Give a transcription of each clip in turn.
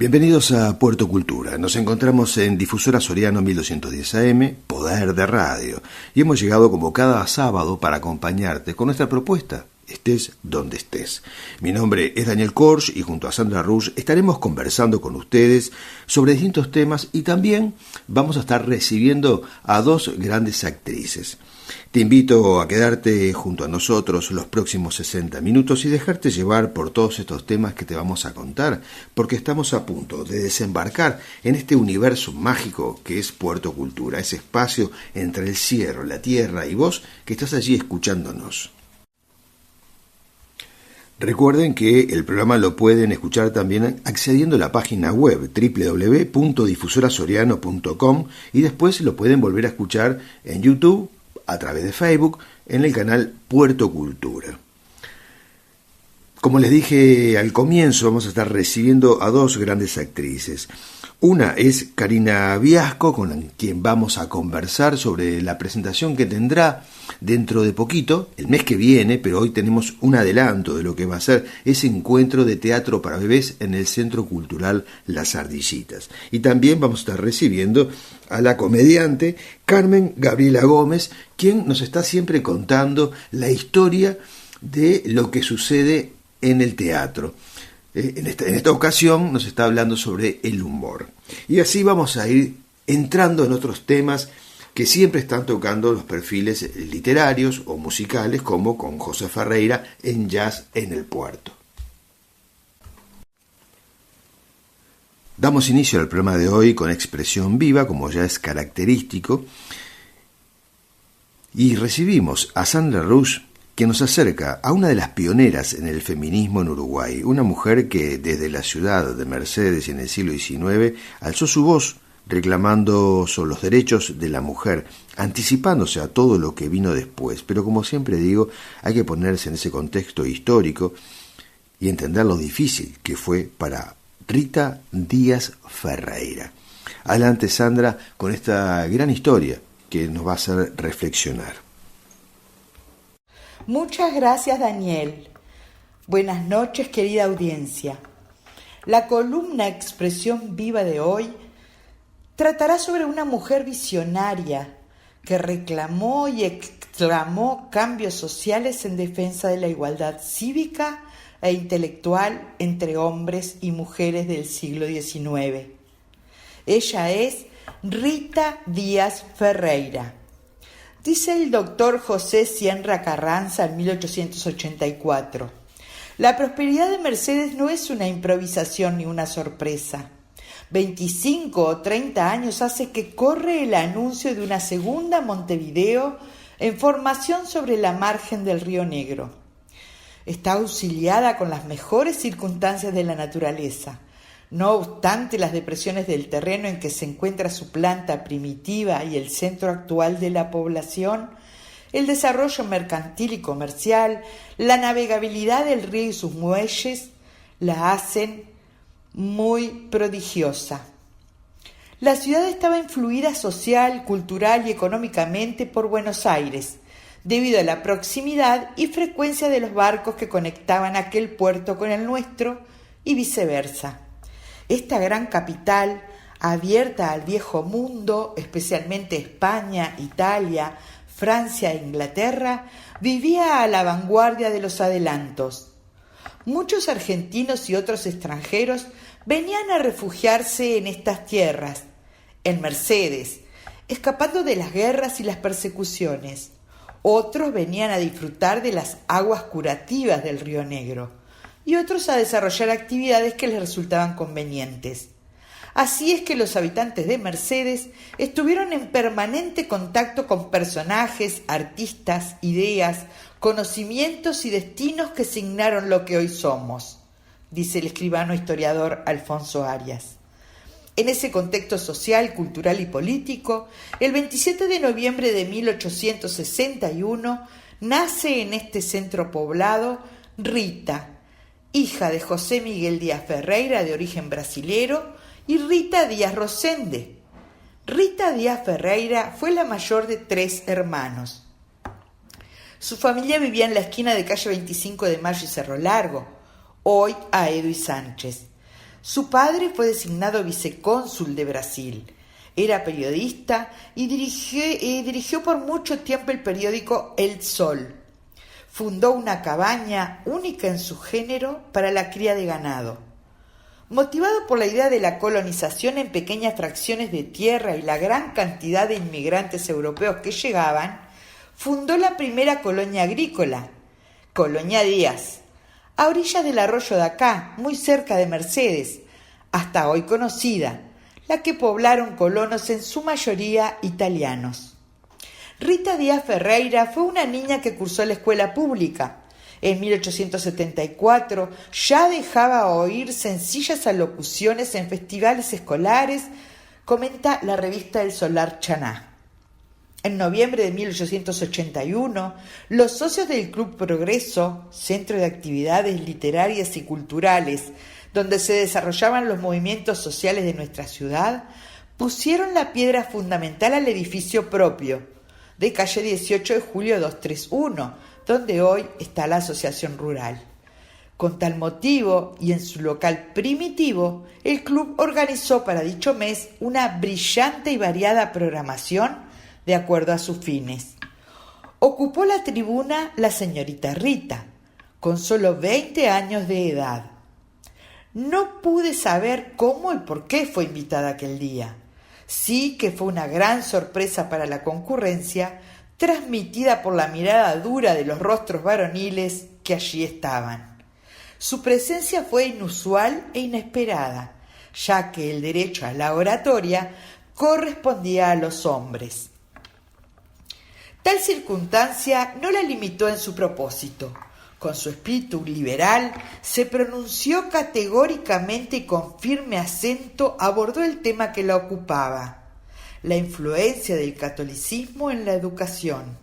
Bienvenidos a Puerto Cultura. Nos encontramos en Difusora Soriano 1210 AM, Poder de Radio, y hemos llegado como cada sábado para acompañarte con nuestra propuesta, estés donde estés. Mi nombre es Daniel Korsch y junto a Sandra Rush estaremos conversando con ustedes sobre distintos temas y también vamos a estar recibiendo a dos grandes actrices. Te invito a quedarte junto a nosotros los próximos 60 minutos y dejarte llevar por todos estos temas que te vamos a contar, porque estamos a punto de desembarcar en este universo mágico que es Puerto Cultura, ese espacio entre el cielo, la tierra y vos que estás allí escuchándonos. Recuerden que el programa lo pueden escuchar también accediendo a la página web www.difusorasoriano.com y después lo pueden volver a escuchar en YouTube, a través de Facebook, en el canal Puerto Cultura. Como les dije al comienzo, vamos a estar recibiendo a dos grandes actrices. Una es Karina Viasco, con quien vamos a conversar sobre la presentación que tendrá dentro de poquito, el mes que viene, pero hoy tenemos un adelanto de lo que va a ser ese encuentro de teatro para bebés en el Centro Cultural Las Ardillitas. Y también vamos a estar recibiendo a la comediante Carmen Gabriela Gómez, quien nos está siempre contando la historia de lo que sucede en el teatro. En esta ocasión nos está hablando sobre el humor. Y así vamos a ir entrando en otros temas que siempre están tocando los perfiles literarios o musicales, como con José Ferreira en Jazz en el Puerto. Damos inicio al programa de hoy con expresión viva, como ya es característico, y recibimos a Sandra Rush, que nos acerca a una de las pioneras en el feminismo en Uruguay, una mujer que desde la ciudad de Mercedes y en el siglo XIX alzó su voz reclamando sobre los derechos de la mujer, anticipándose a todo lo que vino después. Pero como siempre digo, hay que ponerse en ese contexto histórico y entender lo difícil que fue para Rita Díaz Ferreira. Adelante, Sandra, con esta gran historia que nos va a hacer reflexionar. Muchas gracias, Daniel. Buenas noches, querida audiencia. La columna Expresión Viva de hoy tratará sobre una mujer visionaria que reclamó y exclamó cambios sociales en defensa de la igualdad cívica e intelectual entre hombres y mujeres del siglo XIX. Ella es Rita Díaz Ferreira. Dice el doctor José Sienra Carranza en 1884, la prosperidad de Mercedes no es una improvisación ni una sorpresa. 25 o 30 años hace que corre el anuncio de una segunda Montevideo en formación sobre la margen del Río Negro. Está auxiliada con las mejores circunstancias de la naturaleza. No obstante las depresiones del terreno en que se encuentra su planta primitiva y el centro actual de la población, el desarrollo mercantil y comercial, la navegabilidad del río y sus muelles, la hacen muy prodigiosa. La ciudad estaba influida social, cultural y económicamente por Buenos Aires, debido a la proximidad y frecuencia de los barcos que conectaban aquel puerto con el nuestro y viceversa. Esta gran capital, abierta al viejo mundo, especialmente España, Italia, Francia e Inglaterra, vivía a la vanguardia de los adelantos. Muchos argentinos y otros extranjeros venían a refugiarse en estas tierras, en Mercedes, escapando de las guerras y las persecuciones. Otros venían a disfrutar de las aguas curativas del Río Negro y otros a desarrollar actividades que les resultaban convenientes. Así es que los habitantes de Mercedes estuvieron en permanente contacto con personajes, artistas, ideas, conocimientos y destinos que signaron lo que hoy somos, dice el escribano historiador Alfonso Arias. En ese contexto social, cultural y político, el 27 de noviembre de 1861 nace en este centro poblado Rita, hija de José Miguel Díaz Ferreira, de origen brasilero, y Rita Díaz Rosende. Rita Díaz Ferreira fue la mayor de 3 hermanos. Su familia vivía en la esquina de calle 25 de Mayo y Cerro Largo, hoy Aedo y Sánchez. Su padre fue designado vicecónsul de Brasil. Era periodista y dirigió por mucho tiempo el periódico El Sol. Fundó una cabaña única en su género para la cría de ganado. Motivado por la idea de la colonización en pequeñas fracciones de tierra y la gran cantidad de inmigrantes europeos que llegaban, fundó la primera colonia agrícola, Colonia Díaz, a orillas del arroyo de Acá, muy cerca de Mercedes, hasta hoy conocida, la que poblaron colonos en su mayoría italianos. Rita Díaz Ferreira fue una niña que cursó la escuela pública. En 1874 ya dejaba oír sencillas alocuciones en festivales escolares, comenta la revista El Solar Chaná. En noviembre de 1881, los socios del Club Progreso, centro de actividades literarias y culturales, donde se desarrollaban los movimientos sociales de nuestra ciudad, pusieron la piedra fundamental al edificio propio, de calle 18 de julio 231, donde hoy está la Asociación Rural. Con tal motivo, y en su local primitivo, el club organizó para dicho mes una brillante y variada programación de acuerdo a sus fines. Ocupó la tribuna la señorita Rita, con solo 20 años de edad. No pude saber cómo y por qué fue invitada aquel día. Sí que fue una gran sorpresa para la concurrencia, transmitida por la mirada dura de los rostros varoniles que allí estaban. Su presencia fue inusual e inesperada, ya que el derecho a la oratoria correspondía a los hombres. Tal circunstancia no la limitó en su propósito. Con su espíritu liberal, se pronunció categóricamente y con firme acento abordó el tema que la ocupaba: la influencia del catolicismo en la educación,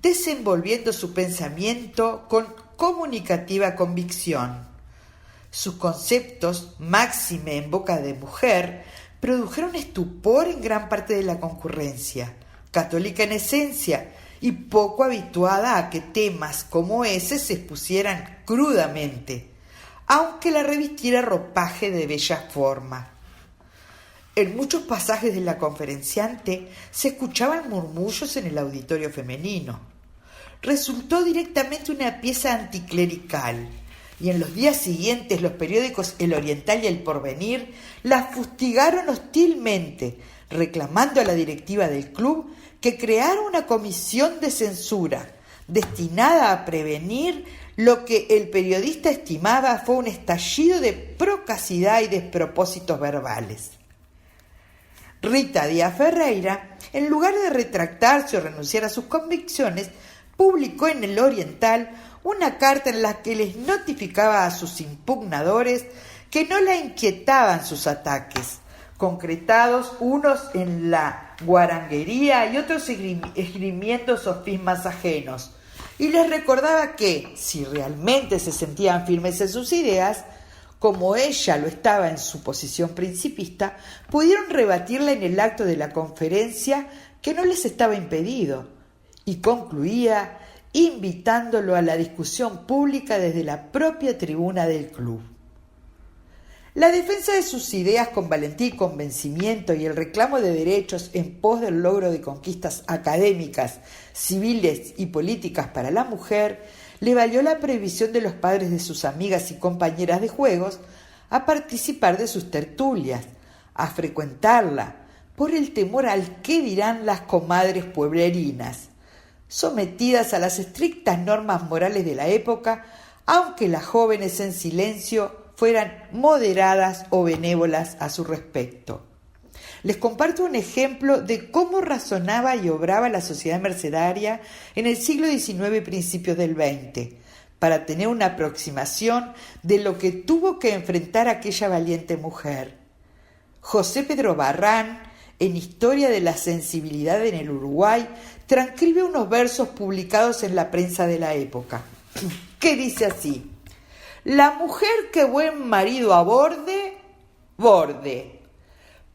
desenvolviendo su pensamiento con comunicativa convicción. Sus conceptos, máxime en boca de mujer, produjeron estupor en gran parte de la concurrencia, católica en esencia y poco habituada a que temas como ese se expusieran crudamente, aunque la revistiera ropaje de bella forma. En muchos pasajes de la conferenciante se escuchaban murmullos en el auditorio femenino. Resultó directamente una pieza anticlerical, y en los días siguientes los periódicos El Oriental y El Porvenir la fustigaron hostilmente, reclamando a la directiva del club que creara una comisión de censura destinada a prevenir lo que el periodista estimaba fue un estallido de procacidad y despropósitos verbales. Rita Díaz Ferreira, en lugar de retractarse o renunciar a sus convicciones, publicó en El Oriental una carta en la que les notificaba a sus impugnadores que no la inquietaban sus ataques, concretados unos en la guaranguería y otros esgrimiendo sofismas ajenos, y les recordaba que, si realmente se sentían firmes en sus ideas, como ella lo estaba en su posición principista, pudieron rebatirla en el acto de la conferencia, que no les estaba impedido, y concluía invitándolo a la discusión pública desde la propia tribuna del club. La defensa de sus ideas con valentía y convencimiento y el reclamo de derechos en pos del logro de conquistas académicas, civiles y políticas para la mujer le valió la prohibición de los padres de sus amigas y compañeras de juegos a participar de sus tertulias, a frecuentarla, por el temor al qué dirán las comadres pueblerinas, sometidas a las estrictas normas morales de la época, aunque las jóvenes en silencio fueran moderadas o benévolas a su respecto. Les comparto un ejemplo de cómo razonaba y obraba la sociedad mercedaria en el siglo XIX y principios del XX, para tener una aproximación de lo que tuvo que enfrentar aquella valiente mujer. José Pedro Barrán, en Historia de la Sensibilidad en el Uruguay, transcribe unos versos publicados en la prensa de la época, que dice así: la mujer que buen marido aborde, borde.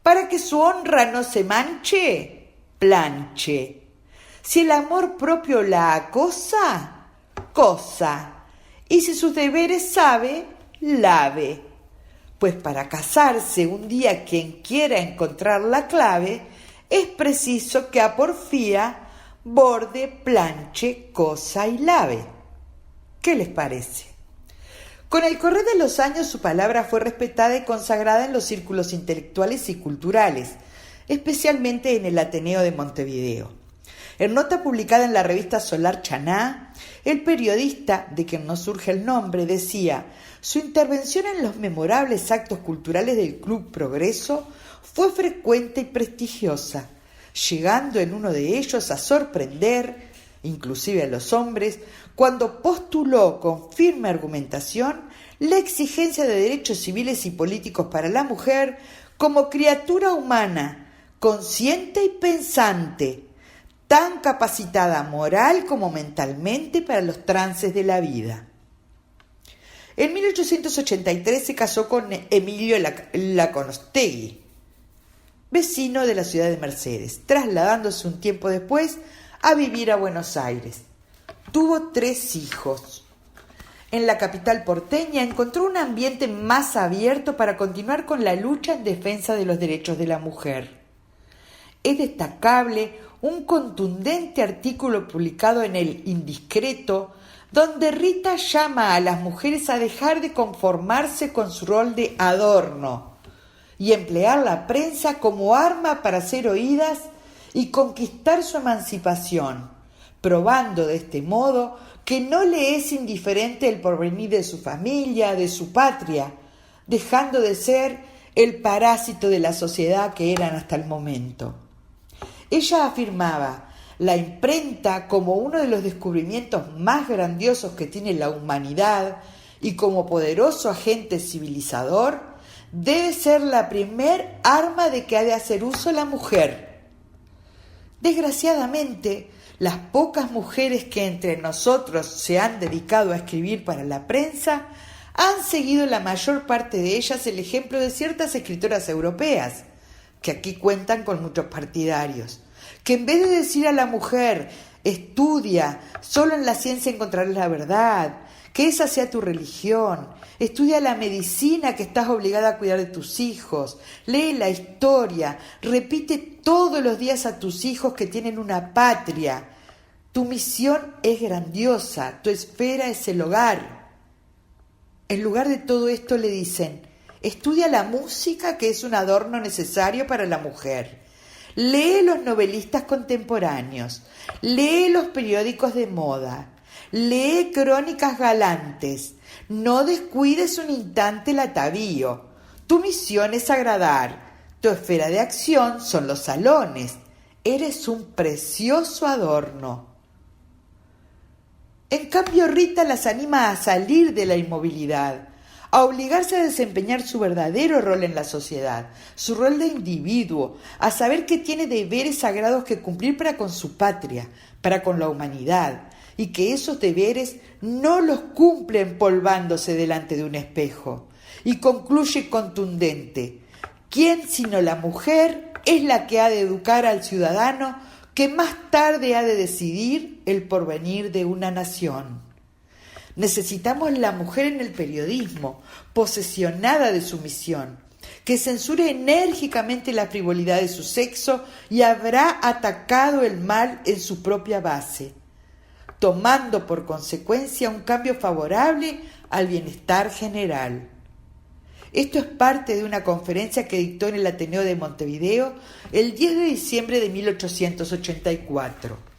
Para que su honra no se manche, planche. Si el amor propio la acosa, cosa. Y si sus deberes sabe, lave. pues para casarse un día quien quiera encontrar la clave, es preciso que a porfía borde, planche, cosa y lave. ¿Qué les parece? Con el correr de los años su palabra fue respetada y consagrada en los círculos intelectuales y culturales, especialmente en el Ateneo de Montevideo. En nota publicada en la revista Solar Chaná, el periodista, de quien no surge el nombre, decía: su intervención en los memorables actos culturales del Club Progreso fue frecuente y prestigiosa, llegando en uno de ellos a sorprender, inclusive a los hombres, cuando postuló con firme argumentación la exigencia de derechos civiles y políticos para la mujer como criatura humana, consciente y pensante, tan capacitada moral como mentalmente para los trances de la vida. En 1883 se casó con Emilio Laconostegui, vecino de la ciudad de Mercedes, trasladándose un tiempo después a vivir a Buenos Aires. Tuvo 3 hijos. En la capital porteña encontró un ambiente más abierto para continuar con la lucha en defensa de los derechos de la mujer. Es destacable un contundente artículo publicado en El Indiscreto, donde Rita llama a las mujeres a dejar de conformarse con su rol de adorno y emplear la prensa como arma para ser oídas y conquistar su emancipación, probando de este modo que no le es indiferente el porvenir de su familia, de su patria, dejando de ser el parásito de la sociedad que eran hasta el momento. Ella afirmaba: la imprenta, como uno de los descubrimientos más grandiosos que tiene la humanidad y como poderoso agente civilizador, debe ser la primer arma de que ha de hacer uso la mujer. Desgraciadamente, las pocas mujeres que entre nosotros se han dedicado a escribir para la prensa han seguido la mayor parte de ellas el ejemplo de ciertas escritoras europeas, que aquí cuentan con muchos partidarios, que en vez de decir a la mujer: estudia, solo en la ciencia encontrarás la verdad, que esa sea tu religión, estudia la medicina que estás obligada a cuidar de tus hijos, lee la historia, repite todos los días a tus hijos que tienen una patria, tu misión es grandiosa, tu esfera es el hogar. En lugar de todo esto le dicen: estudia la música, que es un adorno necesario para la mujer. Lee los novelistas contemporáneos, lee los periódicos de moda, lee crónicas galantes, no descuides un instante el atavío. Tu misión es agradar, tu esfera de acción son los salones, eres un precioso adorno. En cambio, Rita las anima a salir de la inmovilidad, a obligarse a desempeñar su verdadero rol en la sociedad, su rol de individuo, a saber que tiene deberes sagrados que cumplir para con su patria, para con la humanidad, y que esos deberes no los cumple empolvándose delante de un espejo. Y concluye contundente: ¿quién sino la mujer es la que ha de educar al ciudadano que más tarde ha de decidir el porvenir de una nación? Necesitamos la mujer en el periodismo, posesionada de su misión, que censure enérgicamente la frivolidad de su sexo y habrá atacado el mal en su propia base, tomando por consecuencia un cambio favorable al bienestar general. Esto es parte de una conferencia que dictó en el Ateneo de Montevideo el 10 de diciembre de 1884.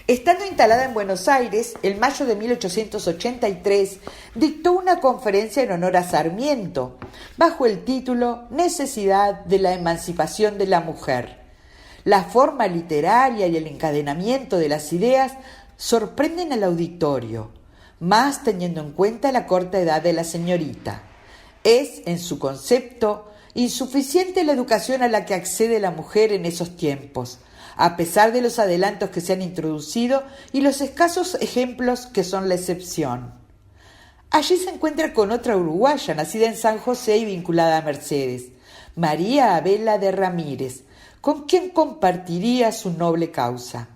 Estando instalada en Buenos Aires, en mayo de 1883, dictó una conferencia en honor a Sarmiento, bajo el título Necesidad de la emancipación de la mujer. La forma literaria y el encadenamiento de las ideas sorprenden al auditorio, más teniendo en cuenta la corta edad de la señorita. Es, en su concepto, insuficiente la educación a la que accede la mujer en esos tiempos, a pesar de los adelantos que se han introducido y los escasos ejemplos que son la excepción. Allí se encuentra con otra uruguaya, nacida en San José y vinculada a Mercedes, María Abela de Ramírez, con quien compartiría su noble causa.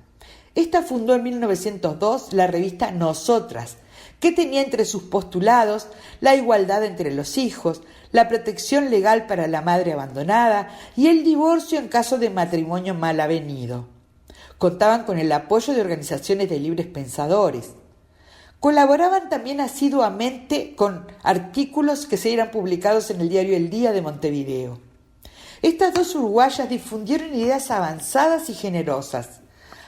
Esta fundó en 1902 la revista Nosotras, que tenía entre sus postulados la igualdad entre los hijos, la protección legal para la madre abandonada y el divorcio en caso de matrimonio mal avenido. Contaban con el apoyo de organizaciones de libres pensadores. Colaboraban también asiduamente con artículos que se eran publicados en el diario El Día de Montevideo. Estas dos uruguayas difundieron ideas avanzadas y generosas,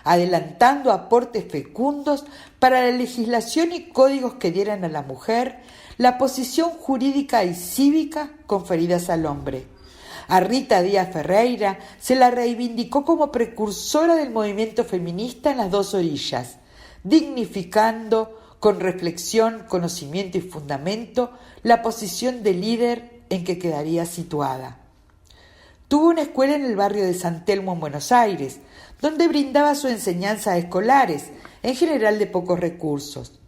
adelantando aportes fecundos para la legislación y códigos que dieran a la mujer la posición jurídica y cívica conferidas al hombre. A Rita Díaz Ferreira se la reivindicó como precursora del movimiento feminista en las dos orillas, dignificando con reflexión, conocimiento y fundamento la posición de líder en que quedaría situada. Tuvo una escuela en el barrio de San Telmo en Buenos Aires, donde brindaba su enseñanza a escolares, en general de pocos recursos.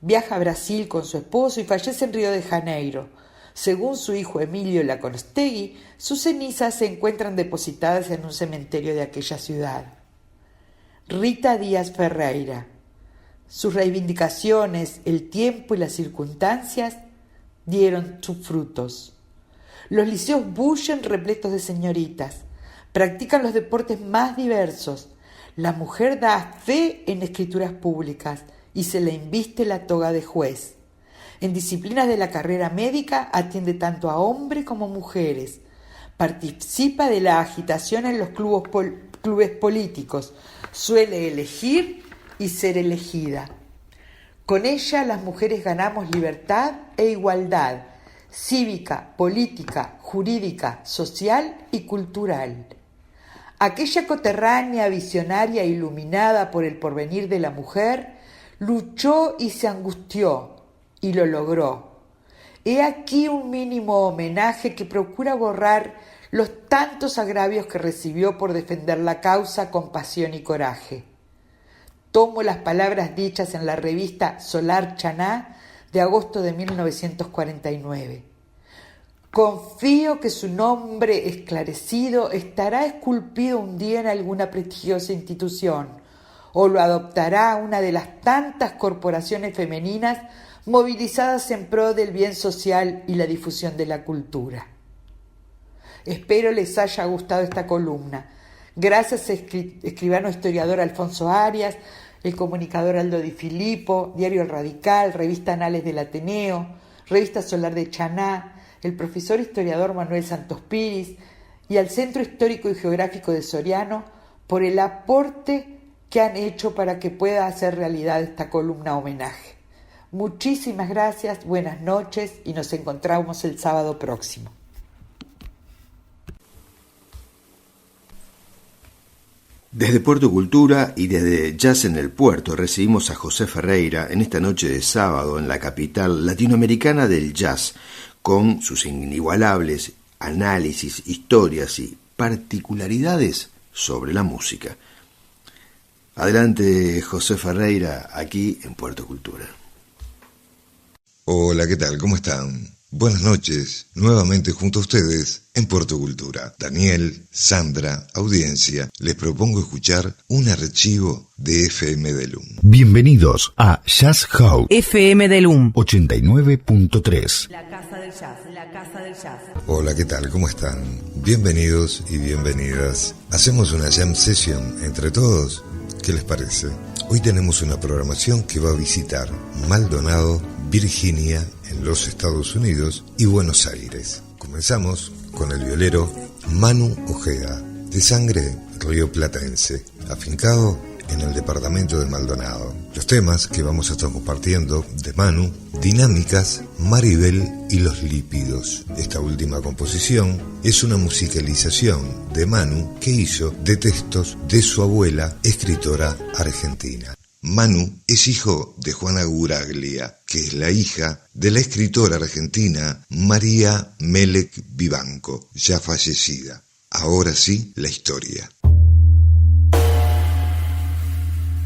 Viaja a Brasil con su esposo y fallece en Río de Janeiro. Según su hijo Emilio Laconostegui, sus cenizas se encuentran depositadas en un cementerio de aquella ciudad. Rita Díaz Ferreira. Sus reivindicaciones, el tiempo y las circunstancias dieron sus frutos. Los liceos bullen repletos de señoritas, practican los deportes más diversos. La mujer da fe en escrituras públicas y se le inviste la toga de juez. En disciplinas de la carrera médica atiende tanto a hombres como mujeres. Participa de la agitación en los clubes políticos. Suele elegir y ser elegida. Con ella las mujeres ganamos libertad e igualdad cívica, política, jurídica, social y cultural. Aquella coterránea, visionaria, iluminada por el porvenir de la mujer, luchó y se angustió, y lo logró. He aquí un mínimo homenaje que procura borrar los tantos agravios que recibió por defender la causa con pasión y coraje. Tomo las palabras dichas en la revista Solar Chaná de agosto de 1949. Confío que su nombre esclarecido estará esculpido un día en alguna prestigiosa institución o lo adoptará una de las tantas corporaciones femeninas movilizadas en pro del bien social y la difusión de la cultura. Espero les haya gustado esta columna. Gracias escribano historiador Alfonso Arias, el comunicador Aldo Di Filippo, Diario El Radical, Revista Anales del Ateneo, Revista Solar de Chaná, el profesor historiador Manuel Santos Piris y al Centro Histórico y Geográfico de Soriano por el aporte que han hecho para que pueda hacer realidad esta columna homenaje. Muchísimas gracias, buenas noches y nos encontramos el sábado próximo. Desde Puerto Cultura y desde Jazz en el Puerto recibimos a José Ferreira en esta noche de sábado en la capital latinoamericana del jazz, con sus inigualables análisis, historias y particularidades sobre la música. Adelante, José Ferreira, aquí en Puerto Cultura. Hola, ¿qué tal? ¿Cómo están? Buenas noches, nuevamente junto a ustedes en Puerto Cultura. Daniel, Sandra, audiencia, les propongo escuchar un archivo de FM Delum. Bienvenidos a Jazz House FM Delum 89.3. La casa del jazz, la casa del jazz. Hola, ¿qué tal? ¿Cómo están? Bienvenidos y bienvenidas. Hacemos una jam session entre todos. ¿Qué les parece? Hoy tenemos una programación que va a visitar Maldonado, Virginia, en los Estados Unidos y Buenos Aires. Comenzamos con el violero Manu Ojeda, de sangre rioplatense, afincado en el departamento de Maldonado. Los temas que vamos a estar compartiendo de Manu: Dinámicas, Maribel y los lípidos. Esta última composición es una musicalización de Manu que hizo de textos de su abuela, escritora argentina. Manu es hijo de Juana Guraglia, que es la hija de la escritora argentina María Melec Vivanco, ya fallecida. Ahora sí, la historia.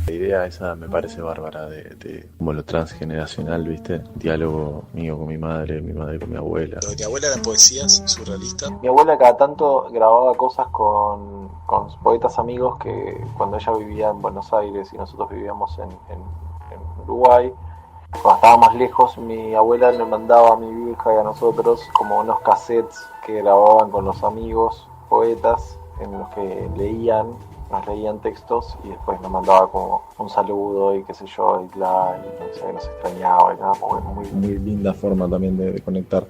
La idea esa me parece bárbara de como lo transgeneracional, ¿viste? Diálogo mío con mi madre con mi abuela. Lo de mi abuela eran poesías surrealistas. Mi abuela cada tanto grababa cosas con poetas amigos que cuando ella vivía en Buenos Aires y nosotros vivíamos en Uruguay, cuando estábamos lejos, mi abuela le mandaba a mi vieja y a nosotros como unos cassettes que grababan con los amigos, poetas, en los que nos leían textos y después nos mandaba como un saludo y qué sé yo, y no sé, nos extrañaba y nada, Muy linda forma también de conectar.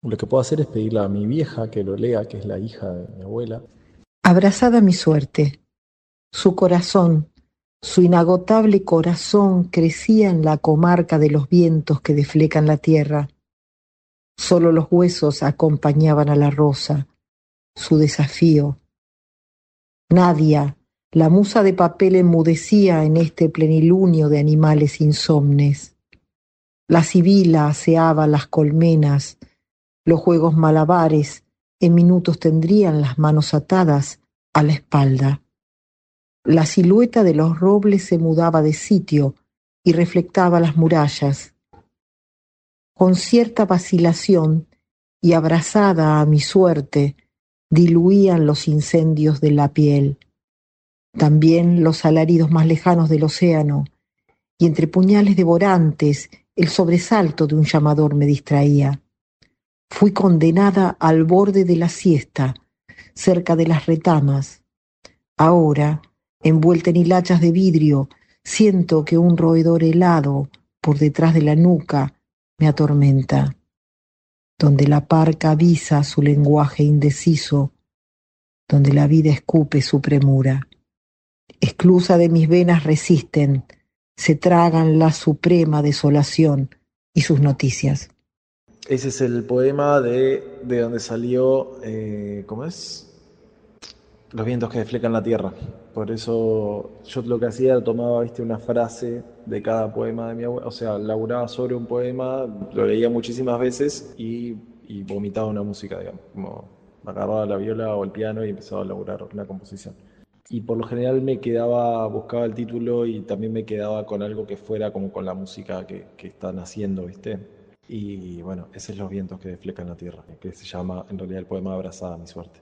Lo que puedo hacer es pedirle a mi vieja que lo lea, que es la hija de mi abuela. Abrazada mi suerte, su corazón, su inagotable corazón crecía en la comarca de los vientos que deflecan la tierra. Solo los huesos acompañaban a la rosa, su desafío. Nadia, la musa de papel, enmudecía en este plenilunio de animales insomnes. La sibila aseaba las colmenas, los juegos malabares en minutos tendrían las manos atadas a la espalda. La silueta de los robles se mudaba de sitio y reflectaba las murallas. Con cierta vacilación y abrazada a mi suerte, diluían los incendios de la piel. También los alaridos más lejanos del océano, y entre puñales devorantes el sobresalto de un llamador me distraía. Fui condenada al borde de la siesta, cerca de las retamas. Ahora, envuelta en hilachas de vidrio, siento que un roedor helado por detrás de la nuca me atormenta, donde la parca avisa su lenguaje indeciso, donde la vida escupe su premura. Esclusa de mis venas resisten, se tragan la suprema desolación y sus noticias. Ese es el poema de donde salió, ¿cómo es? Los vientos que deflecan la tierra. Por eso yo lo que hacía era tomaba, una frase de cada poema de mi abuela, o sea, laburaba sobre un poema, lo leía muchísimas veces y vomitaba una música, digamos, como agarraba la viola o el piano y empezaba a laburar una composición. Y por lo general buscaba el título y también me quedaba con algo que fuera como con la música que están haciendo, ¿viste? Y bueno, ese es Los vientos que deflecan la tierra, que se llama en realidad el poema Abrazada a mi suerte.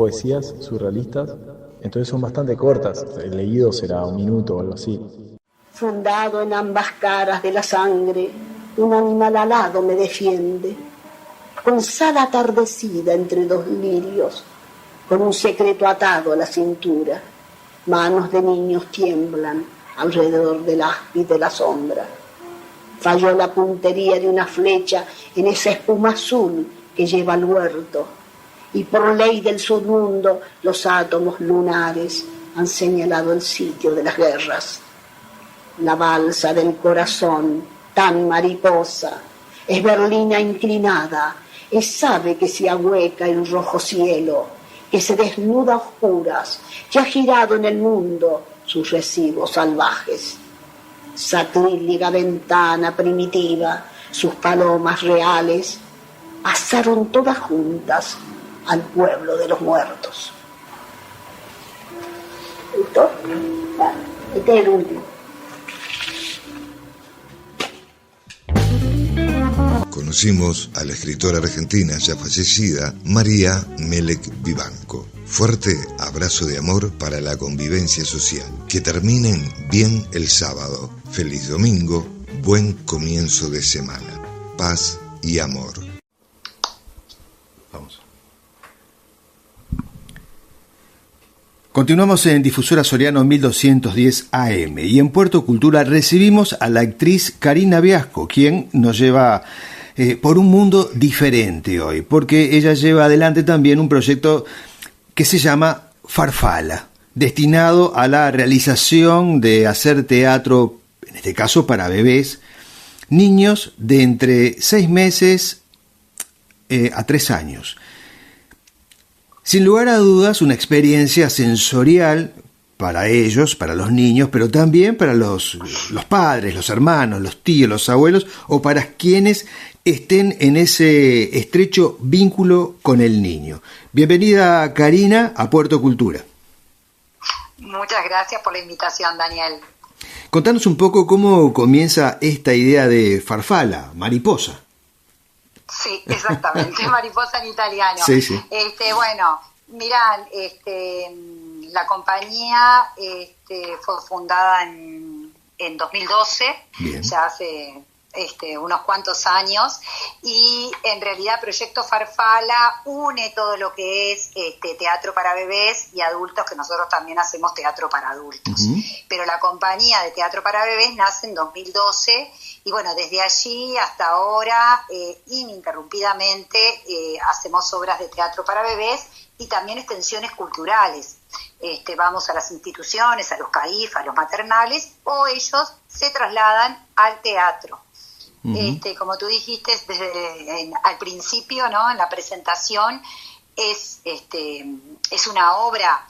poesías surrealistas, entonces son bastante cortas, el leído será 1 minuto o algo así. Fundado en ambas caras de la sangre, un animal alado me defiende, con sal atardecida entre 2 lirios, con un secreto atado a la cintura. Manos de niños tiemblan alrededor del áspid de la sombra. Falló la puntería de una flecha en esa espuma azul que lleva al huerto, y por ley del submundo los átomos lunares han señalado el sitio de las guerras. La balsa del corazón, tan mariposa, es berlina inclinada, es ave que se ahueca en rojo cielo, que se desnuda a oscuras, que ha girado en el mundo sus recibos salvajes. Sacrílega ventana primitiva, sus palomas reales, asaron todas juntas al pueblo de los muertos. ¿Listo? Vale, este es el último. Conocimos a la escritora argentina ya fallecida, María Melek Vivanco. Fuerte abrazo de amor para la convivencia social. Que terminen bien el sábado. Feliz domingo, buen comienzo de semana. Paz y amor. Vamos. Continuamos en Difusora Soriano 1210 AM y en Puerto Cultura recibimos a la actriz Karina Viasco, quien nos lleva por un mundo diferente hoy, porque ella lleva adelante también un proyecto que se llama Farfala, destinado a la realización de hacer teatro, en este caso para bebés, niños de entre 6 meses a 3 años. Sin lugar a dudas, una experiencia sensorial para ellos, para los niños, pero también para los padres, los hermanos, los tíos, los abuelos, o para quienes estén en ese estrecho vínculo con el niño. Bienvenida, Karina, a Puerto Cultura. Muchas gracias por la invitación, Daniel. Contanos un poco cómo comienza esta idea de Farfala, mariposa. Sí, exactamente, mariposa en italiano. Sí, sí. Bueno, mirá, la compañía fue fundada en 2012, Bien. Ya hace unos cuantos años, y en realidad Proyecto Farfala une todo lo que es teatro para bebés y adultos, que nosotros también hacemos teatro para adultos. Uh-huh. Pero la compañía de teatro para bebés nace en 2012 y bueno, desde allí hasta ahora ininterrumpidamente hacemos obras de teatro para bebés y también extensiones culturales. Vamos a las instituciones, a los CAIF, a los maternales, o ellos se trasladan al teatro. Uh-huh. Como tú dijiste al principio, ¿no? En la presentación, es una obra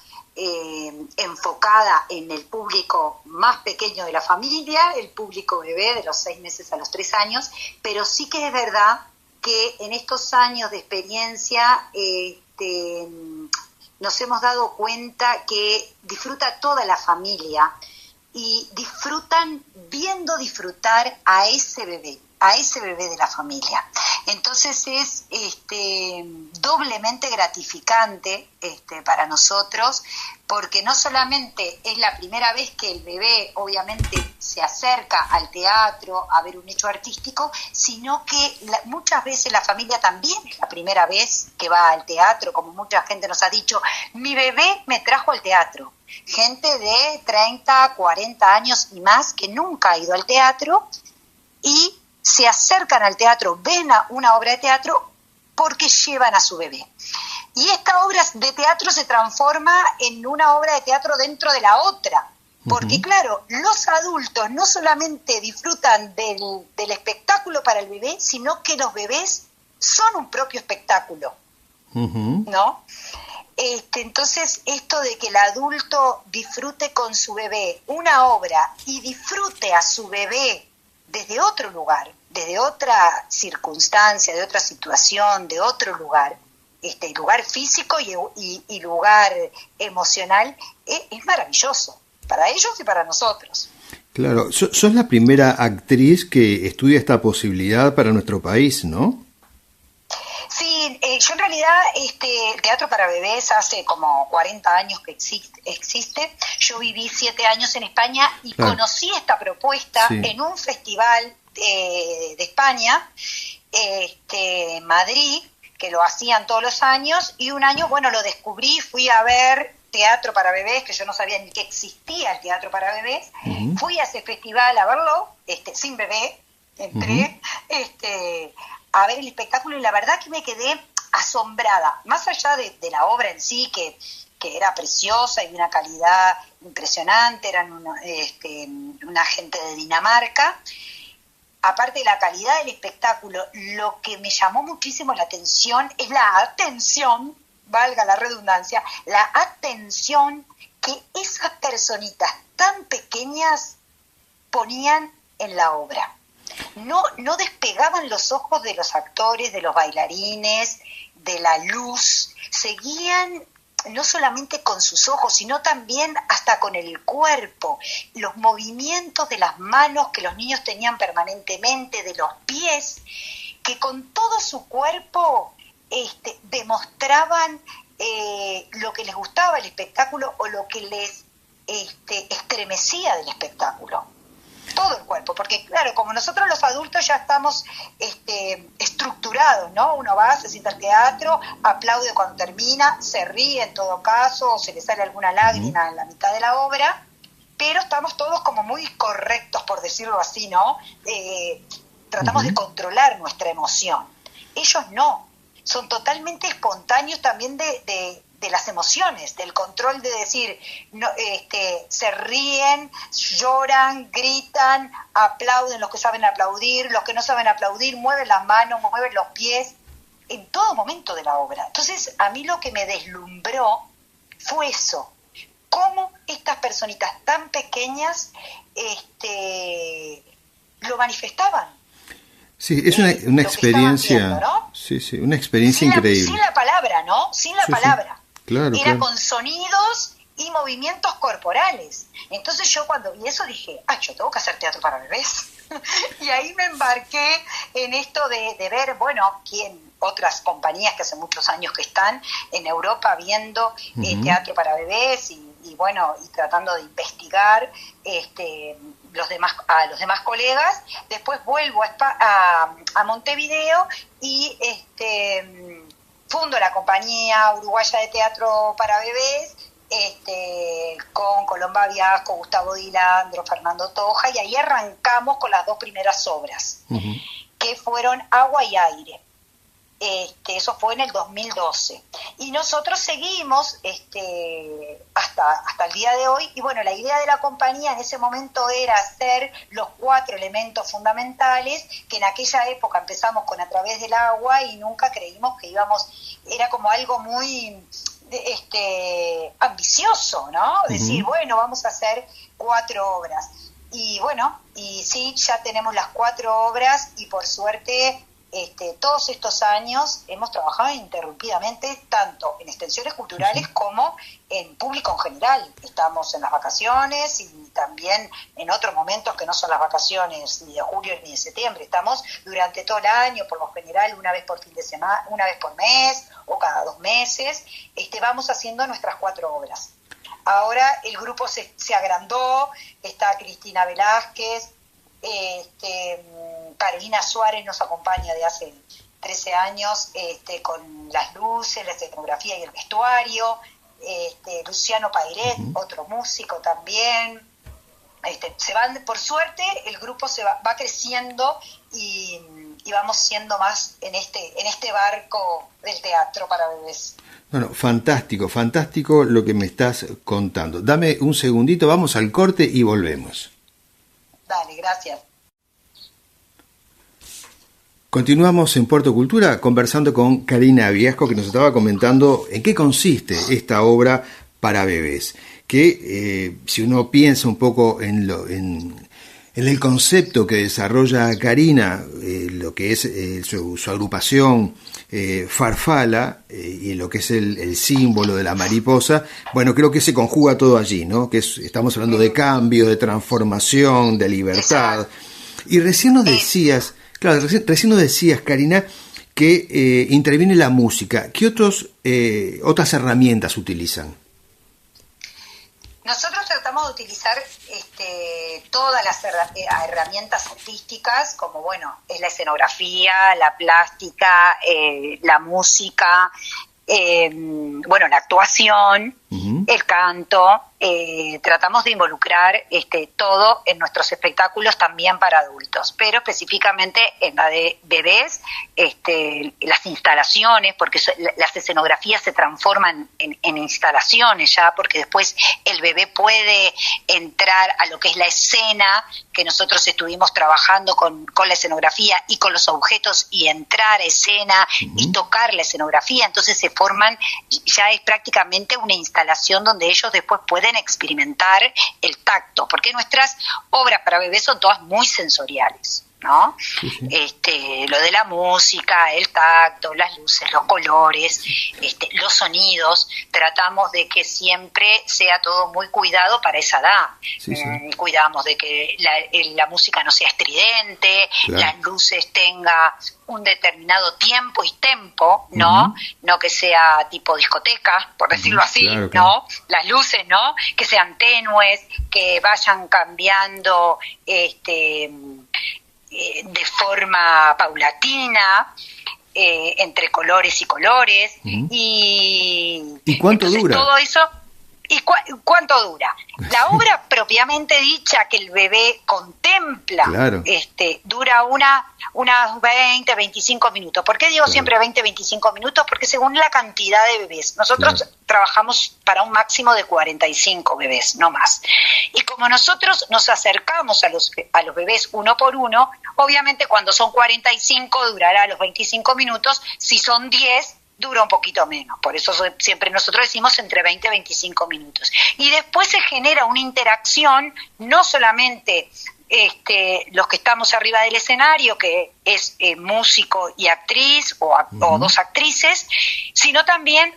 enfocada en el público más pequeño de la familia, el público bebé de los 6 meses a los 3 años, pero sí que es verdad que en estos años de experiencia nos hemos dado cuenta que disfruta toda la familia y disfrutan viendo disfrutar a ese bebé de la familia. Entonces es doblemente gratificante para nosotros, porque no solamente es la primera vez que el bebé obviamente se acerca al teatro a ver un hecho artístico, sino que muchas veces la familia también es la primera vez que va al teatro, como mucha gente nos ha dicho, mi bebé me trajo al teatro. Gente de 30, 40 años y más que nunca ha ido al teatro y se acercan al teatro, ven a una obra de teatro porque llevan a su bebé. Y esta obra de teatro se transforma en una obra de teatro dentro de la otra. Porque uh-huh. Claro, los adultos no solamente disfrutan del espectáculo para el bebé, sino que los bebés son un propio espectáculo, uh-huh. ¿no? Entonces, esto de que el adulto disfrute con su bebé una obra y disfrute a su bebé desde otro lugar, desde otra circunstancia, de otra situación, de otro lugar, lugar físico y lugar emocional, es maravilloso, para ellos y para nosotros. Claro, sos la primera actriz que estudia esta posibilidad para nuestro país, ¿no? Sí, yo en realidad el teatro para bebés hace como 40 años que existe. Yo viví 7 años en España y conocí esta propuesta en un festival de España, Madrid, que lo hacían todos los años, y un año, bueno, lo descubrí, fui a ver teatro para bebés, que yo no sabía ni que existía el teatro para bebés. Fui a ese festival a verlo, sin bebé, entré a ver el espectáculo y la verdad que me quedé asombrada, más allá de la obra en sí, que era preciosa y de una calidad impresionante, eran una gente de Dinamarca. Aparte de la calidad del espectáculo, lo que me llamó muchísimo la atención es la atención, valga la redundancia, la atención que esas personitas tan pequeñas ponían en la obra. No despegaban los ojos de los actores, de los bailarines, de la luz, seguían no solamente con sus ojos, sino también hasta con el cuerpo, los movimientos de las manos que los niños tenían permanentemente, de los pies, que con todo su cuerpo demostraban lo que les gustaba el espectáculo o lo que les estremecía del espectáculo. Todo el cuerpo, porque claro, como nosotros los adultos ya estamos estructurados, ¿no? Uno va, se sienta al teatro, aplaude cuando termina, se ríe en todo caso, o se le sale alguna lágrima en la mitad de la obra, pero estamos todos como muy correctos, por decirlo así, ¿no? Tratamos de controlar nuestra emoción. Ellos no, son totalmente espontáneos también de las emociones, del control de decir, no, se ríen, lloran, gritan, aplauden los que saben aplaudir, los que no saben aplaudir, mueven las manos, mueven los pies, en todo momento de la obra. Entonces, a mí lo que me deslumbró fue eso, cómo estas personitas tan pequeñas lo manifestaban. Sí, es una experiencia, viendo, ¿no? Sí, una experiencia increíble. Sin la palabra, ¿no? Sin la palabra. Claro, era con sonidos y movimientos corporales. Entonces yo cuando vi eso dije, yo tengo que hacer teatro para bebés. Y ahí me embarqué en esto de ver, bueno, otras compañías que hace muchos años que están en Europa viendo teatro para bebés y bueno, y tratando de investigar a los demás colegas. Después vuelvo a Montevideo y fundo la compañía uruguaya de teatro para bebés, con Colomba Viasco, Gustavo Dilandro, Fernando Toja, y ahí arrancamos con las 2 primeras obras, que fueron Agua y Aire. Eso fue en el 2012. Y nosotros seguimos hasta el día de hoy. Y bueno, la idea de la compañía en ese momento era hacer los 4 elementos fundamentales, que en aquella época empezamos con A través del agua y nunca creímos que era como algo muy ambicioso, ¿no? Decir, bueno, vamos a hacer 4 obras. Y bueno, y sí, ya tenemos las 4 obras y por suerte todos estos años hemos trabajado ininterrumpidamente tanto en extensiones culturales como en público en general. Estamos en las vacaciones y también en otros momentos que no son las vacaciones ni de julio ni de septiembre. Estamos durante todo el año, por lo general una vez por fin de semana, una vez por mes o cada 2 meses. Vamos haciendo nuestras 4 obras. Ahora el grupo se agrandó, está Cristina Velázquez, Carolina Suárez nos acompaña de hace 13 años con las luces, la escenografía y el vestuario, Luciano Pairet, otro músico también. Por suerte el grupo va creciendo y vamos siendo más en este barco del teatro para bebés. Bueno, fantástico lo que me estás contando. Dame un segundito, vamos al corte y volvemos. Dale, gracias. Continuamos en Puerto Cultura conversando con Karina Viasco, que nos estaba comentando en qué consiste esta obra para bebés. Que si uno piensa un poco en el concepto que desarrolla Karina, lo que es su agrupación Farfala, y lo que es el símbolo de la mariposa, bueno, creo que se conjuga todo allí, ¿no? Que estamos hablando de cambio, de transformación, de libertad. Y recién nos decías, Karina, que interviene la música. ¿Qué otras herramientas utilizan? Nosotros tratamos de utilizar todas las herramientas artísticas, como es la escenografía, la plástica, la música, la actuación, el canto. Tratamos de involucrar todo en nuestros espectáculos también para adultos, pero específicamente en la de bebés, las instalaciones, porque las escenografías se transforman en instalaciones ya, porque después el bebé puede entrar a lo que es la escena, que nosotros estuvimos trabajando con la escenografía y con los objetos, y entrar a escena y tocar la escenografía. Entonces se forman, ya es prácticamente una instalación donde ellos después pueden experimentar el tacto, porque nuestras obras para bebés son todas muy sensoriales, ¿no? Lo de la música, el tacto, las luces, los colores, los sonidos, tratamos de que siempre sea todo muy cuidado para esa edad. Cuidamos de que la música no sea estridente, las luces tenga un determinado tiempo y tempo, ¿no? No que sea tipo discoteca, por decirlo así, ¿no? Las luces, ¿no? Que sean tenues, que vayan cambiando de forma paulatina, entre colores y colores. ¿Y cuánto dura? Todo eso. ¿Y cuánto dura? La obra propiamente dicha que el bebé contempla, dura unas 20, 25 minutos. ¿Por qué digo siempre 20, 25 minutos? Porque según la cantidad de bebés, nosotros trabajamos para un máximo de 45 bebés, no más. Y como nosotros nos acercamos a los bebés uno por uno, obviamente cuando son 45 durará los 25 minutos, si son 10 dura un poquito menos, por eso siempre nosotros decimos entre 20 y 25 minutos. Y después se genera una interacción, no solamente los que estamos arriba del escenario, que es músico y actriz, o dos actrices, sino también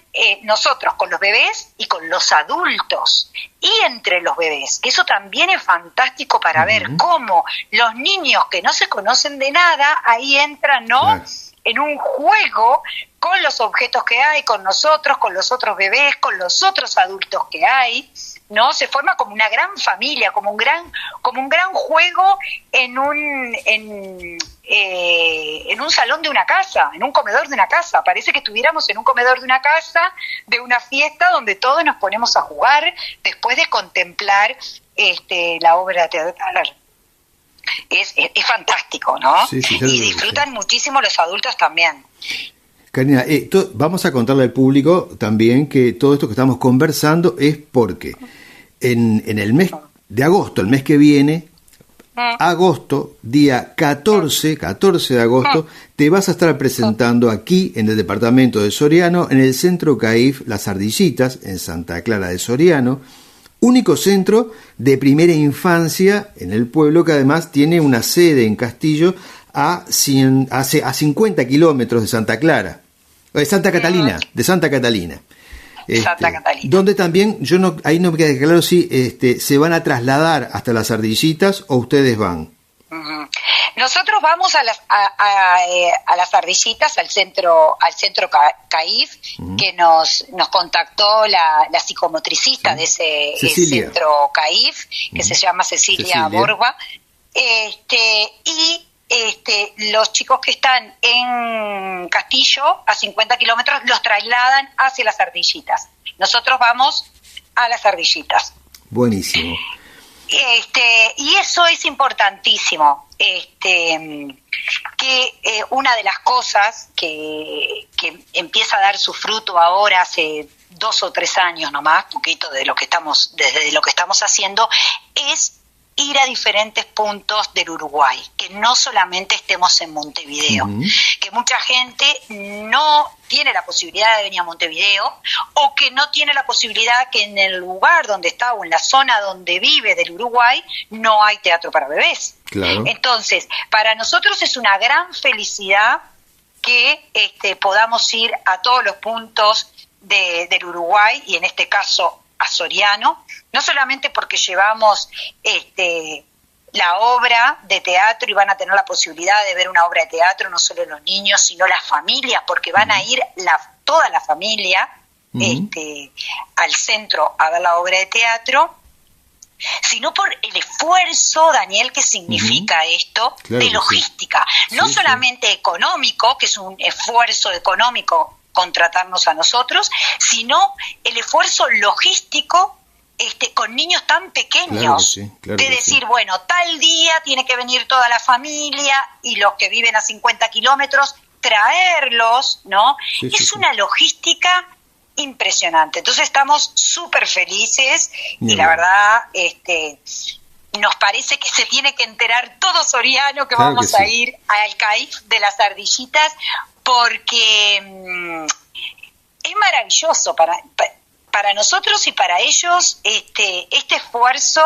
nosotros con los bebés y con los adultos, y entre los bebés. Eso también es fantástico para ver cómo los niños que no se conocen de nada, ahí entran, ¿no? En un juego con los objetos que hay, con nosotros, con los otros bebés, con los otros adultos que hay, ¿no? Se forma como una gran familia, como un gran juego en un salón de una casa, en un comedor de una casa. Parece que estuviéramos en un comedor de una casa, de una fiesta donde todos nos ponemos a jugar después de contemplar la obra teatral. Es fantástico, ¿no? Y disfrutan muchísimo los adultos también. Karina, vamos a contarle al público también que todo esto que estamos conversando es porque en el mes de agosto, el mes que viene, agosto, día 14 de agosto, te vas a estar presentando aquí en el departamento de Soriano, en el Centro CAIF Las Ardillitas, en Santa Clara de Soriano, único centro de primera infancia en el pueblo, que además tiene una sede en Castillo a 50 kilómetros de Santa Clara, de Santa Catalina, Santa Catalina, donde también, ahí no me queda claro si se van a trasladar hasta Las Ardillitas o ustedes van. Nosotros vamos a las Ardillitas, al centro CAIF, que nos contactó la psicomotricista de ese centro CAIF, que se llama Cecilia Borba, y los chicos que están en Castillo, a 50 kilómetros, los trasladan hacia Las Ardillitas. Nosotros vamos a Las Ardillitas. Buenísimo. Y eso es importantísimo, que una de las cosas que empieza a dar su fruto ahora, hace 2 o 3 años nomás, poquito desde lo que estamos haciendo, es ir a diferentes puntos del Uruguay, que no solamente estemos en Montevideo, que mucha gente no tiene la posibilidad de venir a Montevideo, o que no tiene la posibilidad que en el lugar donde está o en la zona donde vive del Uruguay no hay teatro para bebés. Claro. Entonces, para nosotros es una gran felicidad que podamos ir a todos los puntos del Uruguay, y en este caso a Soriano, no solamente porque llevamos la obra de teatro, y van a tener la posibilidad de ver una obra de teatro, no solo los niños, sino las familias, porque van a ir toda la familia al centro a ver la obra de teatro, sino por el esfuerzo, Daniel, que significa esto, claro, de logística, no solamente económico, que es un esfuerzo económico contratarnos a nosotros, sino el esfuerzo logístico con niños tan pequeños, de decir, bueno, tal día tiene que venir toda la familia y los que viven a 50 kilómetros, traerlos, ¿no? Es una logística impresionante. Entonces estamos súper felices y la verdad nos parece que se tiene que enterar todo Soriano que vamos a ir al CAIF de las Ardillitas, porque es maravilloso para nosotros y para ellos. Este esfuerzo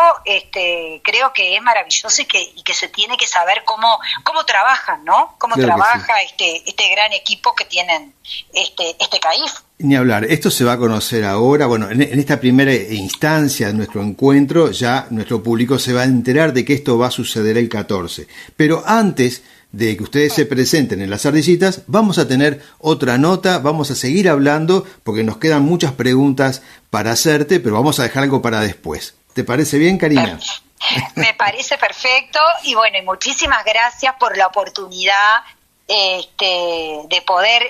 creo que es maravilloso y que se tiene que saber cómo trabajan, ¿no? Cómo trabaja este gran equipo que tienen este CAIF. Ni hablar, esto se va a conocer ahora. Bueno, en esta primera instancia de nuestro encuentro ya nuestro público se va a enterar de que esto va a suceder el 14. Pero antes de que ustedes se presenten en las Ardillitas, vamos a tener otra nota, vamos a seguir hablando porque nos quedan muchas preguntas para hacerte, pero vamos a dejar algo para después. ¿Te parece bien, Karina? Me parece perfecto y bueno, y muchísimas gracias por la oportunidad de poder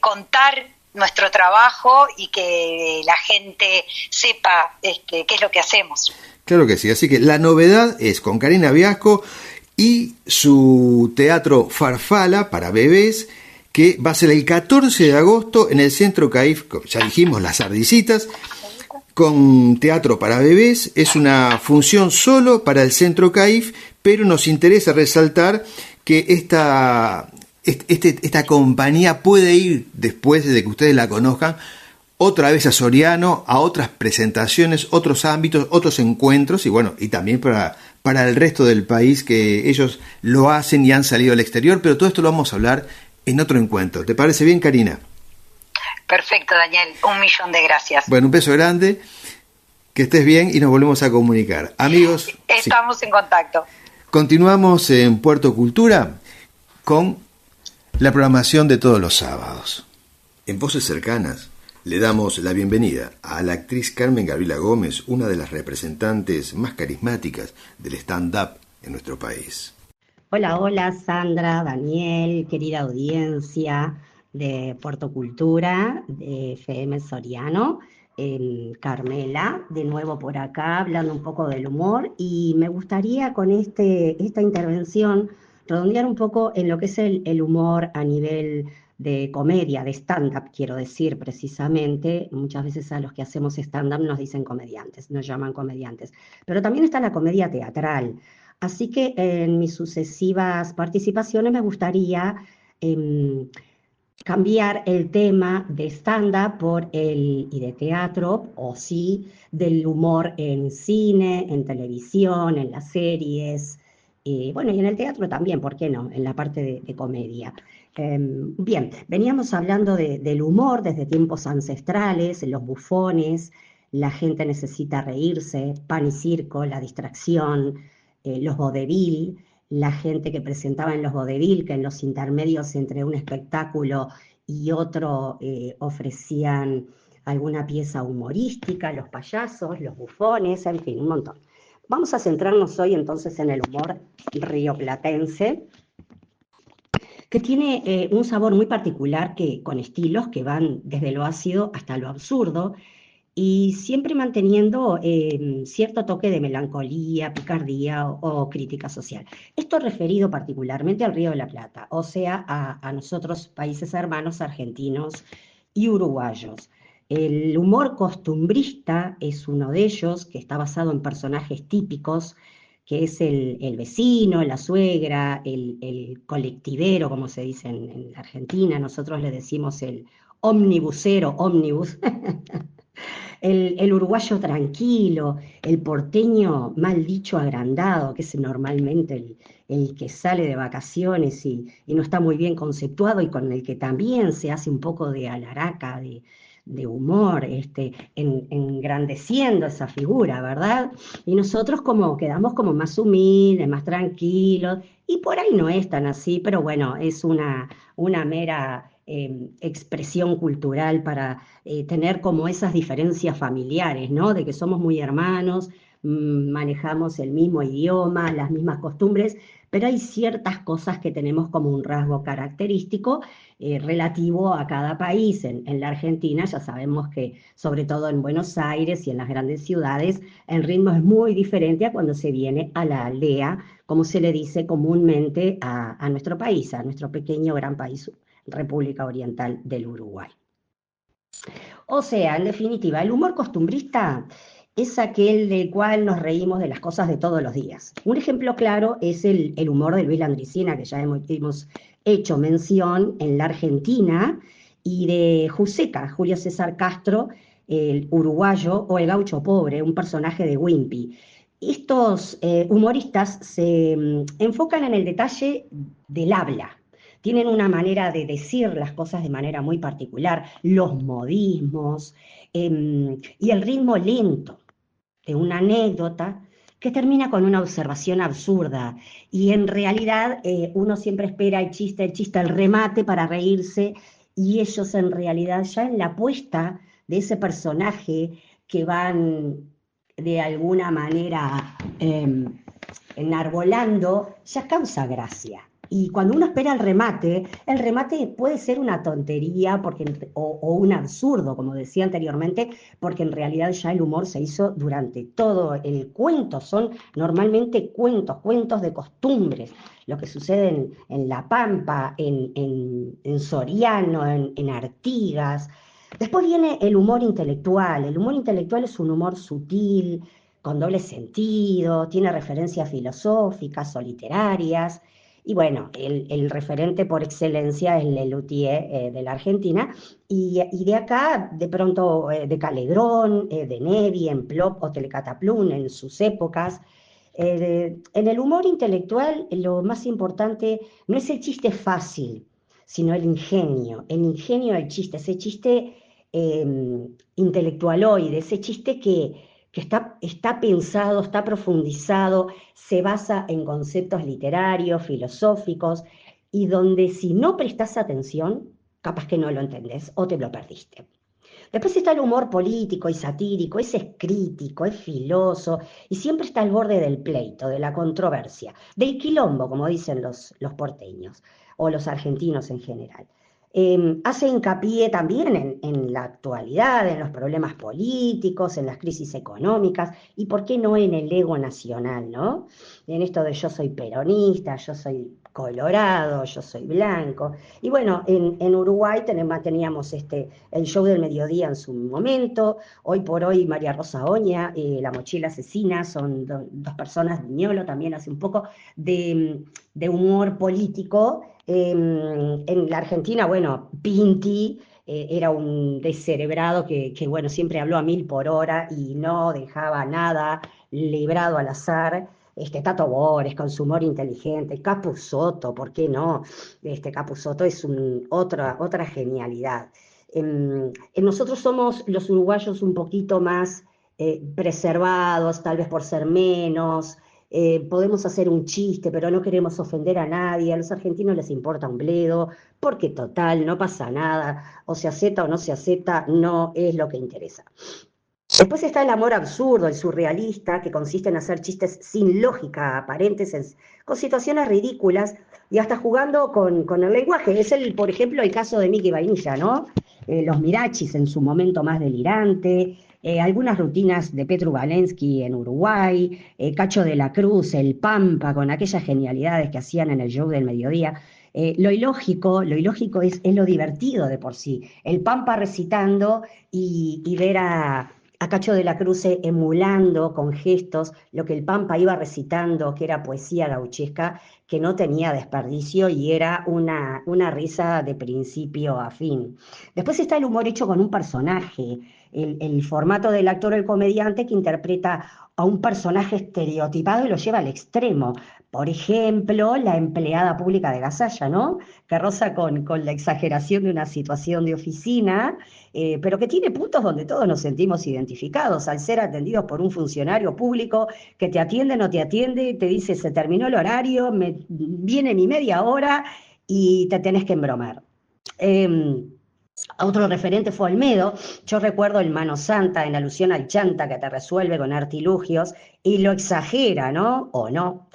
contar nuestro trabajo y que la gente sepa qué es lo que hacemos. Claro que sí, así que la novedad es con Karina Viasco y su teatro Farfala para bebés, que va a ser el 14 de agosto en el Centro CAIF, ya dijimos, Las Ardillitas, con teatro para bebés. Es una función solo para el Centro CAIF, pero nos interesa resaltar que esta compañía puede ir, después de que ustedes la conozcan, otra vez a Soriano, a otras presentaciones, otros ámbitos, otros encuentros, y bueno, y también para el resto del país, que ellos lo hacen y han salido al exterior, pero todo esto lo vamos a hablar en otro encuentro. ¿Te parece bien, Karina? Perfecto, Daniel. 1.000.000 de gracias. Bueno, un beso grande, que estés bien y nos volvemos a comunicar. Amigos, estamos en contacto. Continuamos en Puerto Cultura con la programación de todos los sábados. En Voces Cercanas le damos la bienvenida a la actriz Carmen Gabriela Gómez, una de las representantes más carismáticas del stand-up en nuestro país. Hola, Sandra, Daniel, querida audiencia de Puerto Cultura, de FM Soriano, Carmela, de nuevo por acá, hablando un poco del humor, y me gustaría con esta intervención redondear un poco en lo que es el humor a nivel de comedia, de stand-up, quiero decir precisamente. Muchas veces a los que hacemos stand-up nos dicen comediantes, nos llaman comediantes, pero también está la comedia teatral. Así que en mis sucesivas participaciones me gustaría cambiar el tema de stand-up y de teatro, o sí, del humor en cine, en televisión, en las series, bueno, y en el teatro también, ¿por qué no?, en la parte de comedia. Bien, veníamos hablando del humor desde tiempos ancestrales, los bufones, la gente necesita reírse, pan y circo, la distracción, los vodevil, la gente que presentaba en los vodevil, que en los intermedios entre un espectáculo y otro ofrecían alguna pieza humorística, los payasos, los bufones, en fin, un montón. Vamos a centrarnos hoy entonces en el humor rioplatense, que tiene un sabor muy particular, con estilos que van desde lo ácido hasta lo absurdo, y siempre manteniendo cierto toque de melancolía, picardía o crítica social. Esto referido particularmente al Río de la Plata, o sea, a nosotros, países hermanos argentinos y uruguayos. El humor costumbrista es uno de ellos, que está basado en personajes típicos, que es el vecino, la suegra, el colectivero, como se dice en la Argentina. Nosotros le decimos el omnibusero, ómnibus. El uruguayo tranquilo, el porteño mal dicho agrandado, que es normalmente el que sale de vacaciones y no está muy bien conceptuado, y con el que también se hace un poco de alaraca, de humor, engrandeciendo esa figura, ¿verdad? Y nosotros como quedamos como más humildes, más tranquilos, y por ahí no es tan así, pero bueno, es una mera expresión cultural para tener como esas diferencias familiares, ¿no? De que somos muy hermanos, manejamos el mismo idioma, las mismas costumbres, pero hay ciertas cosas que tenemos como un rasgo característico relativo a cada país. En la Argentina ya sabemos que, sobre todo en Buenos Aires y en las grandes ciudades, el ritmo es muy diferente a cuando se viene a la aldea, como se le dice comúnmente a nuestro país, a nuestro pequeño gran país, República Oriental del Uruguay. O sea, en definitiva, el humor costumbrista es aquel del cual nos reímos de las cosas de todos los días. Un ejemplo claro es el humor de Luis Landricina, que ya hemos hecho mención en la Argentina, y de Juseca, Julio César Castro, el uruguayo, o el gaucho pobre, un personaje de Wimpy. Estos humoristas se enfocan en el detalle del habla. Tienen una manera de decir las cosas de manera muy particular, los modismos y el ritmo lento de una anécdota que termina con una observación absurda. Y en realidad uno siempre espera el chiste, el remate para reírse, y ellos en realidad ya en la apuesta de ese personaje que van de alguna manera enarbolando, ya causa gracia. Y cuando uno espera el remate puede ser una tontería o un absurdo, como decía anteriormente, porque en realidad ya el humor se hizo durante todo el cuento. Son normalmente cuentos de costumbres, lo que sucede en La Pampa, en Soriano, en Artigas. Después viene el humor intelectual. El humor intelectual es un humor sutil, con doble sentido, tiene referencias filosóficas o literarias. Y bueno, el referente por excelencia es Lelutier de la Argentina, y de acá, de pronto, de Caledrón, de Nevi, en Plop o Telecataplún en sus épocas. En el humor intelectual, lo más importante no es el chiste fácil, sino el ingenio del chiste, ese chiste intelectualoide, ese chiste que está pensado, está profundizado, se basa en conceptos literarios, filosóficos, y donde si no prestas atención, capaz que no lo entendés o te lo perdiste. Después está el humor político y satírico, ese es crítico, es filoso, y siempre está al borde del pleito, de la controversia, del quilombo, como dicen los porteños, o los argentinos en general. Hace hincapié también en la actualidad, en los problemas políticos, en las crisis económicas, y por qué no en el ego nacional, ¿no? En esto de yo soy peronista, yo soy colorado, yo soy blanco. Y bueno, en Uruguay teníamos el show del mediodía en su momento. Hoy por hoy María Rosa Oña, La Mochila Asesina, son dos personas, Viñolo también hace un poco de humor político. En la Argentina, bueno, Pinti era un descerebrado que bueno, siempre habló a 1000 por hora y no dejaba nada librado al azar. Tato Bores con su humor inteligente, Capusotto, ¿por qué no? Capusotto es otra genialidad. Nosotros somos los uruguayos un poquito más preservados, tal vez por ser menos. Podemos hacer un chiste, pero no queremos ofender a nadie. A los argentinos les importa un bledo, porque total, no pasa nada. O se acepta o no se acepta, no es lo que interesa. Después está el amor absurdo, el surrealista, que consiste en hacer chistes sin lógica, aparentes, con situaciones ridículas, y hasta jugando con el lenguaje. Es, por ejemplo, el caso de Mickey Vainilla, ¿no? Los Mirachis en su momento más delirante, algunas rutinas de Petru Valensky en Uruguay, Cacho de la Cruz, el Pampa, con aquellas genialidades que hacían en el show del mediodía. Lo ilógico es lo divertido de por sí. El Pampa recitando y ver a Cacho de la Cruz emulando con gestos lo que el Pampa iba recitando, que era poesía gauchesca, que no tenía desperdicio y era una risa de principio a fin. Después está el humor hecho con un personaje, el formato del actor o el comediante que interpreta a un personaje estereotipado y lo lleva al extremo. Por ejemplo, la empleada pública de Gasalla, ¿no? Que roza con la exageración de una situación de oficina, pero que tiene puntos donde todos nos sentimos identificados, al ser atendidos por un funcionario público que te atiende, no te atiende, te dice se terminó el horario, viene mi media hora y te tenés que embromar. Otro referente fue Olmedo. Yo recuerdo el Mano Santa en alusión al chanta que te resuelve con artilugios y lo exagera, ¿no? O no.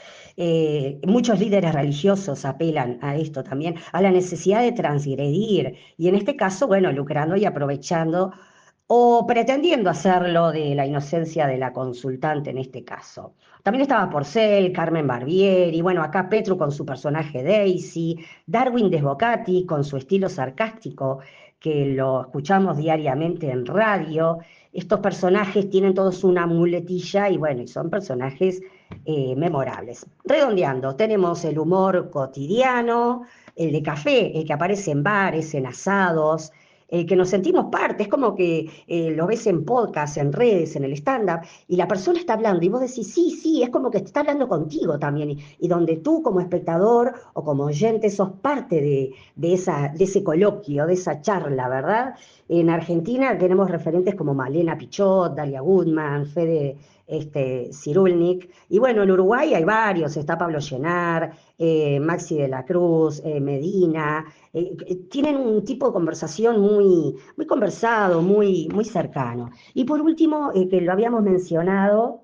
Muchos líderes religiosos apelan a esto también, a la necesidad de transgredir, y en este caso, bueno, lucrando y aprovechando o pretendiendo hacerlo de la inocencia de la consultante en este caso. También estaba Porcel, Carmen Barbieri, bueno, acá Petru con su personaje Daisy, Darwin Desbocati con su estilo sarcástico, que lo escuchamos diariamente en radio. Estos personajes tienen todos una muletilla y bueno, y son personajes memorables. Redondeando, tenemos el humor cotidiano, el de café, el que aparece en bares, en asados, el que nos sentimos parte, es como que lo ves en podcast, en redes, en el stand-up, y la persona está hablando, y vos decís, sí, es como que está hablando contigo también, y donde tú como espectador o como oyente sos parte de ese coloquio, de esa charla, ¿verdad? En Argentina tenemos referentes como Malena Pichot, Dalia Goodman, Fede Cirulnik, y bueno, en Uruguay hay varios, está Pablo Llenar, Maxi de la Cruz, Medina, tienen un tipo de conversación muy conversado, muy cercano. Y por último, que lo habíamos mencionado,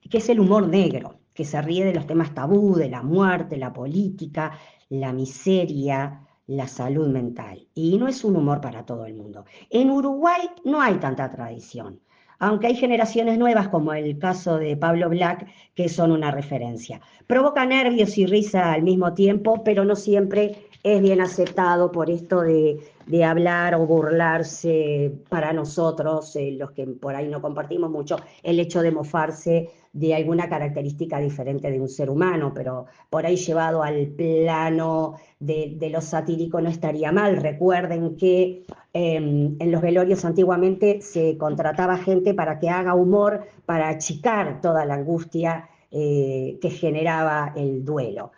que es el humor negro, que se ríe de los temas tabú, de la muerte, la política, la miseria, la salud mental. Y no es un humor para todo el mundo. En Uruguay no hay tanta tradición, aunque hay generaciones nuevas, como el caso de Pablo Black, que son una referencia. Provoca nervios y risa al mismo tiempo, pero no siempre es bien aceptado por esto de hablar o burlarse para nosotros, los que por ahí no compartimos mucho, el hecho de mofarse de alguna característica diferente de un ser humano, pero por ahí llevado al plano de lo satírico no estaría mal. Recuerden que en los velorios antiguamente se contrataba gente para que haga humor, para achicar toda la angustia que generaba el duelo.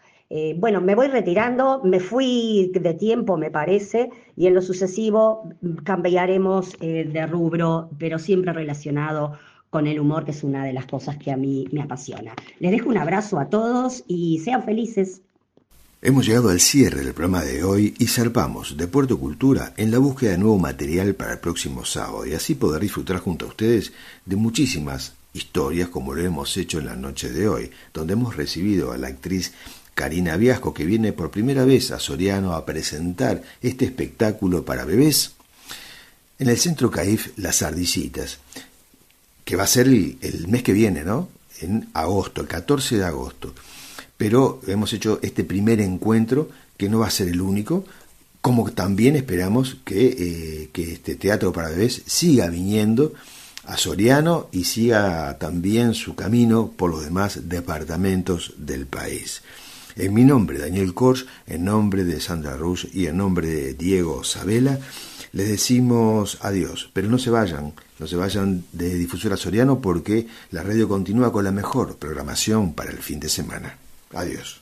Bueno, me voy retirando, me fui de tiempo, me parece, y en lo sucesivo cambiaremos de rubro, pero siempre relacionado con el humor, que es una de las cosas que a mí me apasiona. Les dejo un abrazo a todos y sean felices. Hemos llegado al cierre del programa de hoy y zarpamos de Puerto Cultura en la búsqueda de nuevo material para el próximo sábado y así poder disfrutar junto a ustedes de muchísimas historias como lo hemos hecho en la noche de hoy, donde hemos recibido a la actriz Karina Viasco, que viene por primera vez a Soriano a presentar este espectáculo para bebés en el Centro CAIF Las Ardillitas, que va a ser el mes que viene, ¿no? En agosto, el 14 de agosto. Pero hemos hecho este primer encuentro, que no va a ser el único, como también esperamos que este teatro para bebés siga viniendo a Soriano y siga también su camino por los demás departamentos del país. En mi nombre, Daniel Korsch, en nombre de Sandra Rush y en nombre de Diego Sabela, les decimos adiós, pero no se vayan de Difusora Soriano, porque la radio continúa con la mejor programación para el fin de semana. Adiós.